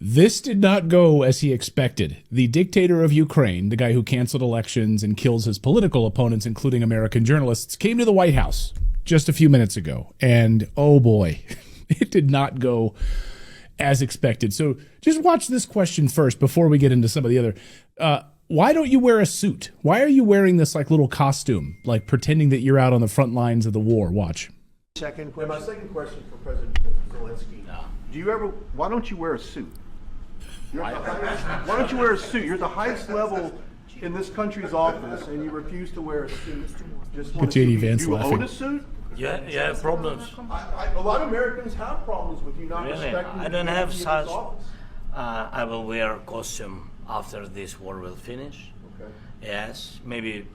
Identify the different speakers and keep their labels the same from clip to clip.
Speaker 1: This did not go as he expected. The dictator of Ukraine, the guy who canceled elections and kills his political opponents, including American journalists, came to the White House just a few minutes ago. And oh boy, it did not go as expected. So just watch this question first before we get into some of the other. Why don't you wear a suit? Why are you wearing this like little costume, like pretending that you're out on the front lines of the war? Watch.
Speaker 2: Second question. My second question for President Zelensky. Why don't you wear a suit? Why don't you wear a suit? You're at the highest level in this country's office, and you refuse to wear a suit. Just want to
Speaker 1: JD Vance
Speaker 2: you
Speaker 1: laughing.
Speaker 2: own a suit?
Speaker 3: Yeah, problems.
Speaker 2: A lot of Americans have problems with you not
Speaker 3: Really?
Speaker 2: respecting.
Speaker 3: I don't have such.
Speaker 2: Office.
Speaker 3: I will wear a costume after this war will finish.
Speaker 2: Okay.
Speaker 3: Yes, maybe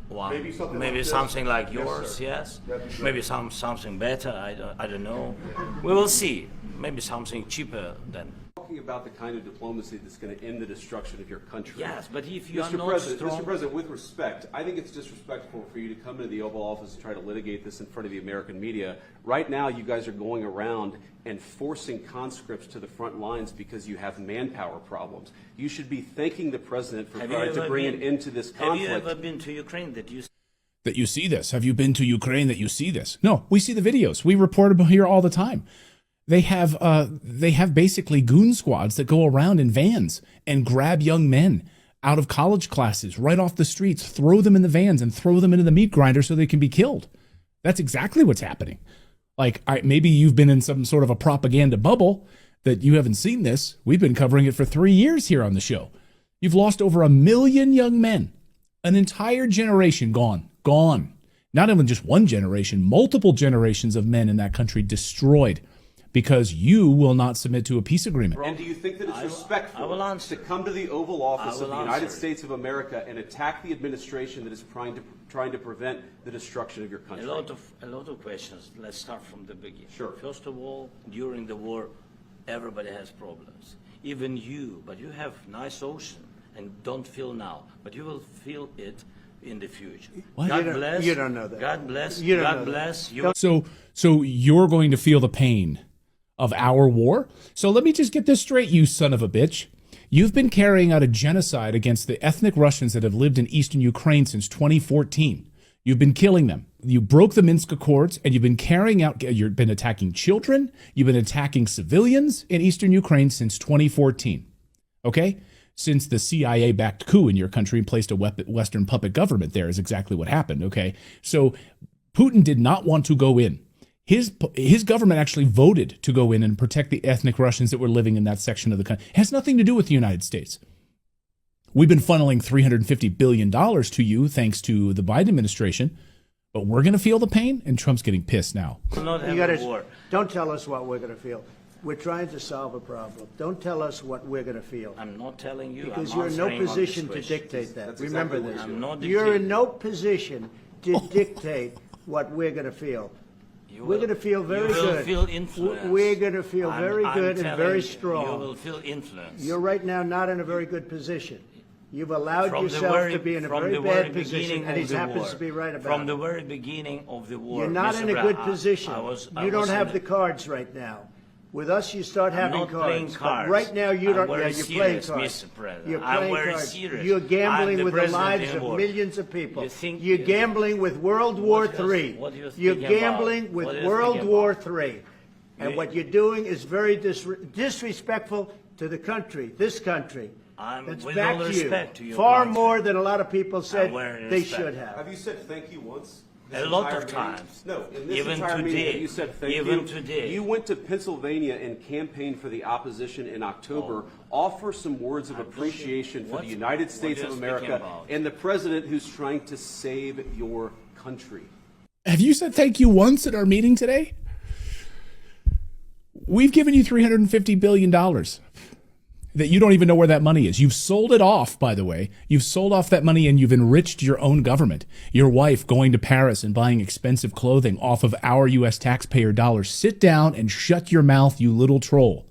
Speaker 3: one.
Speaker 2: Maybe something like this?
Speaker 3: Yours.
Speaker 2: Yes,
Speaker 3: Yes.
Speaker 2: sir.
Speaker 3: Maybe something better. I don't know. We will see. Maybe something cheaper than.
Speaker 4: Talking about the kind of diplomacy that's going to end the destruction of your country.
Speaker 3: Yes, but if you are
Speaker 4: Mr.
Speaker 3: not
Speaker 4: President,
Speaker 3: strong.
Speaker 4: Mr. President, with respect, I think it's disrespectful for you to come into the Oval Office and try to litigate this in front of the American media. Right now, you guys are going around and forcing conscripts to the front lines because you have manpower problems. You should be thanking the President for trying to bring an end to this conflict.
Speaker 3: Have you ever been to Ukraine that
Speaker 1: you see this? Have you been to Ukraine that you see this? No, we see the videos. We report about here all the time. They have basically goon squads that go around in vans and grab young men out of college classes right off the streets, throw them in the vans and throw them into the meat grinder so they can be killed. That's exactly what's happening. Like, maybe you've been in some sort of a propaganda bubble that you haven't seen this. We've been covering it for 3 years here on the show. You've lost over 1 million young men, an entire generation gone. Not even just one generation, multiple generations of men in that country destroyed because you will not submit to a peace agreement.
Speaker 4: And do you think that it's respectful to come to the Oval Office of the United States of America and attack the administration that is trying to prevent the destruction of your country?
Speaker 3: A lot of questions. Let's start from the beginning.
Speaker 4: Sure.
Speaker 3: First of all, during the war, everybody has problems. Even you, but you have nice ocean and don't feel now, but you will feel it in the future.
Speaker 1: What?
Speaker 3: God bless.
Speaker 2: You don't know that.
Speaker 3: God bless.
Speaker 2: You don't
Speaker 3: God
Speaker 2: know
Speaker 3: bless.
Speaker 2: that.
Speaker 1: So you're going to feel the pain of our war? So let me just get this straight, you son of a bitch. You've been carrying out a genocide against the ethnic Russians that have lived in eastern Ukraine since 2014. You've been killing them. You broke the Minsk Accords, and you've been attacking children. You've been attacking civilians in eastern Ukraine since 2014. Okay? Since the CIA-backed coup in your country and placed a Western puppet government there is exactly what happened. Okay? So Putin did not want to go in. His government actually voted to go in and protect the ethnic Russians that were living in that section of the country. It has nothing to do with the United States. We've been funneling $350 billion to you thanks to the Biden administration, but we're going to feel the pain, and Trump's getting pissed now.
Speaker 5: Don't tell us what we're going to feel. We're trying to solve a problem. Don't tell us what we're going to feel.
Speaker 3: I'm not telling you.
Speaker 5: Because
Speaker 3: I'm
Speaker 5: you're in no
Speaker 3: answering on
Speaker 5: position
Speaker 3: this
Speaker 5: to
Speaker 3: question.
Speaker 5: dictate that.
Speaker 4: That's
Speaker 5: Remember
Speaker 4: exactly
Speaker 5: this.
Speaker 4: what
Speaker 3: I'm not
Speaker 5: You're in
Speaker 3: dictating.
Speaker 5: no position to dictate what we're going to feel. We're going to feel very
Speaker 3: you will
Speaker 5: good.
Speaker 3: Feel influence.
Speaker 5: We're going to feel very good and very strong.
Speaker 3: You will feel influence.
Speaker 5: You're right now not in a very good position. You've allowed
Speaker 3: From
Speaker 5: yourself to be in a very bad position, and he happens to be right about
Speaker 3: From
Speaker 5: it.
Speaker 3: the very beginning of the war.
Speaker 5: You're not
Speaker 3: Mr.
Speaker 5: in a
Speaker 3: Brown,
Speaker 5: good position.
Speaker 3: I
Speaker 5: You don't
Speaker 3: was
Speaker 5: have
Speaker 3: in
Speaker 5: the cards right now. With us, you start having
Speaker 3: not playing
Speaker 5: cards.
Speaker 3: cards.
Speaker 5: But right now, you
Speaker 3: I'm
Speaker 5: don't.
Speaker 3: very
Speaker 5: Yeah, you're playing
Speaker 3: serious,
Speaker 5: cards.
Speaker 3: Mr. President.
Speaker 5: You're
Speaker 3: I'm
Speaker 5: playing
Speaker 3: very
Speaker 5: cards.
Speaker 3: serious.
Speaker 5: You're
Speaker 3: I'm
Speaker 5: gambling
Speaker 3: the
Speaker 5: with the
Speaker 3: president
Speaker 5: lives
Speaker 3: in
Speaker 5: of
Speaker 3: war.
Speaker 5: millions of people.
Speaker 3: You think-
Speaker 5: You're
Speaker 3: you-
Speaker 5: gambling with World War
Speaker 3: What do you-
Speaker 5: III.
Speaker 3: what do you
Speaker 5: You're
Speaker 3: think about?
Speaker 5: gambling with
Speaker 3: What do you
Speaker 5: World
Speaker 3: think
Speaker 5: War
Speaker 3: about?
Speaker 5: III. And
Speaker 3: You-
Speaker 5: what you're doing is very disrespectful to the country, this country. That's
Speaker 3: with
Speaker 5: back
Speaker 3: all
Speaker 5: to
Speaker 3: respect to
Speaker 5: you.
Speaker 3: your
Speaker 5: Far
Speaker 3: country.
Speaker 5: more than a lot of people said
Speaker 3: wearing
Speaker 5: they
Speaker 3: respect.
Speaker 5: should have.
Speaker 4: Have you said thank you once?
Speaker 3: A lot of times.
Speaker 4: No, in this
Speaker 3: Even
Speaker 4: entire meeting,
Speaker 3: today.
Speaker 4: have you said thank
Speaker 3: Even
Speaker 4: you.
Speaker 3: today.
Speaker 4: You went to Pennsylvania and campaigned for the opposition in October. Offer some words of appreciation for the United States
Speaker 3: what
Speaker 4: of
Speaker 3: are you speaking
Speaker 4: America
Speaker 3: about?
Speaker 4: and the president who's trying to save your country.
Speaker 1: Have you said thank you once at our meeting today? We've given you $350 billion that you don't even know where that money is. You've sold it off, by the way. You've sold off that money and you've enriched your own government. Your wife going to Paris and buying expensive clothing off of our U.S. taxpayer dollars. Sit down and shut your mouth, you little troll.